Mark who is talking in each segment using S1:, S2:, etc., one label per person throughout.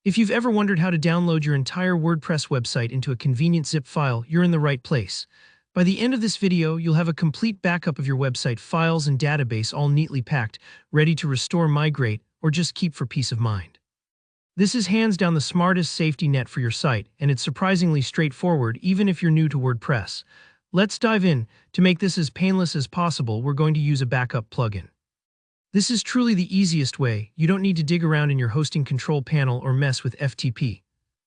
S1: If you've ever wondered how to download your entire WordPress website into a convenient zip file, you're in the right place. By the end of this video, you'll have a complete backup of your website files and database all neatly packed, ready to restore, migrate, or just keep for peace of mind. This is hands down the smartest safety net for your site, and it's surprisingly straightforward even if you're new to WordPress. Let's dive in. To make this as painless as possible, we're going to use a backup plugin. This is truly the easiest way. You don't need to dig around in your hosting control panel or mess with FTP.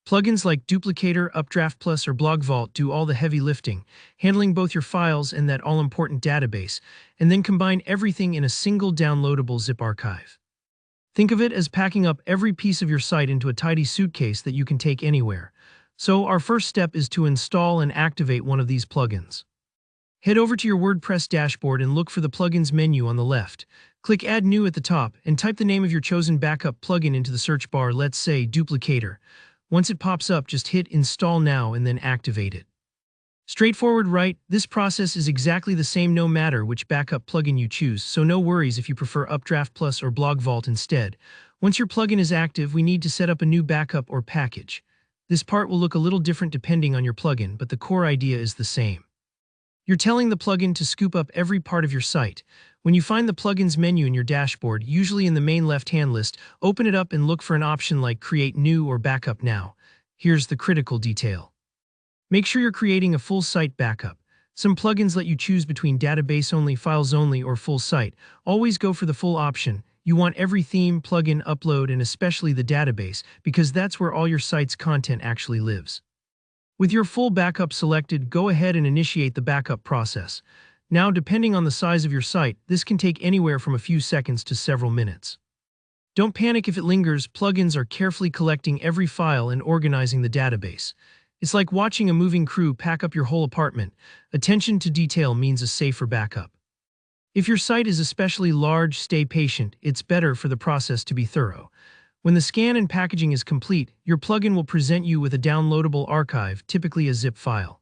S1: Plugins like Duplicator, Updraft Plus, or Blog Vault do all the heavy lifting, handling both your files and that all-important database, and then combine everything in a single downloadable zip archive. Think of it as packing up every piece of your site into a tidy suitcase that you can take anywhere. So our first step is to install and activate one of these plugins. Head over to your WordPress dashboard and look for the Plugins menu on the left. Click Add New at the top and type the name of your chosen backup plugin into the search bar, let's say Duplicator. Once it pops up, just hit Install Now and then activate it. Straightforward, right? This process is exactly the same no matter which backup plugin you choose, so no worries if you prefer Updraft Plus or Blog Vault instead. Once your plugin is active, we need to set up a new backup or package. This part will look a little different depending on your plugin, but the core idea is the same. You're telling the plugin to scoop up every part of your site. When you find the Plugins menu in your dashboard, usually in the main left-hand list, open it up and look for an option like Create New or Backup Now. Here's the critical detail. Make sure you're creating a full site backup. Some plugins let you choose between database only, files only, or full site. Always go for the full option. You want every theme, plugin, upload, and especially the database, because that's where all your site's content actually lives. With your full backup selected, go ahead and initiate the backup process. Now, depending on the size of your site, this can take anywhere from a few seconds to several minutes. Don't panic if it lingers. Plugins are carefully collecting every file and organizing the database. It's like watching a moving crew pack up your whole apartment. Attention to detail means a safer backup. If your site is especially large, stay patient. It's better for the process to be thorough. When the scan and packaging is complete, your plugin will present you with a downloadable archive, typically a zip file.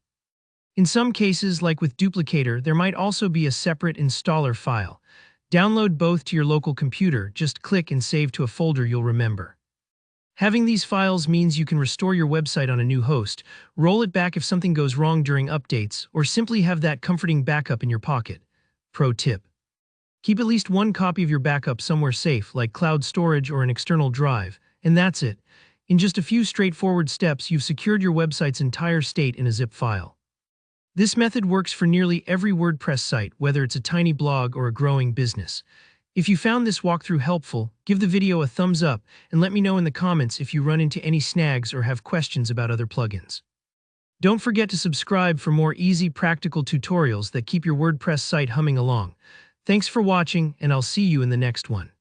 S1: In some cases, like with Duplicator, there might also be a separate installer file. Download both to your local computer. Just click and save to a folder you'll remember. Having these files means you can restore your website on a new host, roll it back if something goes wrong during updates, or simply have that comforting backup in your pocket. Pro tip: keep at least one copy of your backup somewhere safe, like cloud storage or an external drive, and that's it. In just a few straightforward steps, you've secured your website's entire state in a zip file. This method works for nearly every WordPress site, whether it's a tiny blog or a growing business. If you found this walkthrough helpful, give the video a thumbs up and let me know in the comments if you run into any snags or have questions about other plugins. Don't forget to subscribe for more easy, practical tutorials that keep your WordPress site humming along. Thanks for watching, and I'll see you in the next one.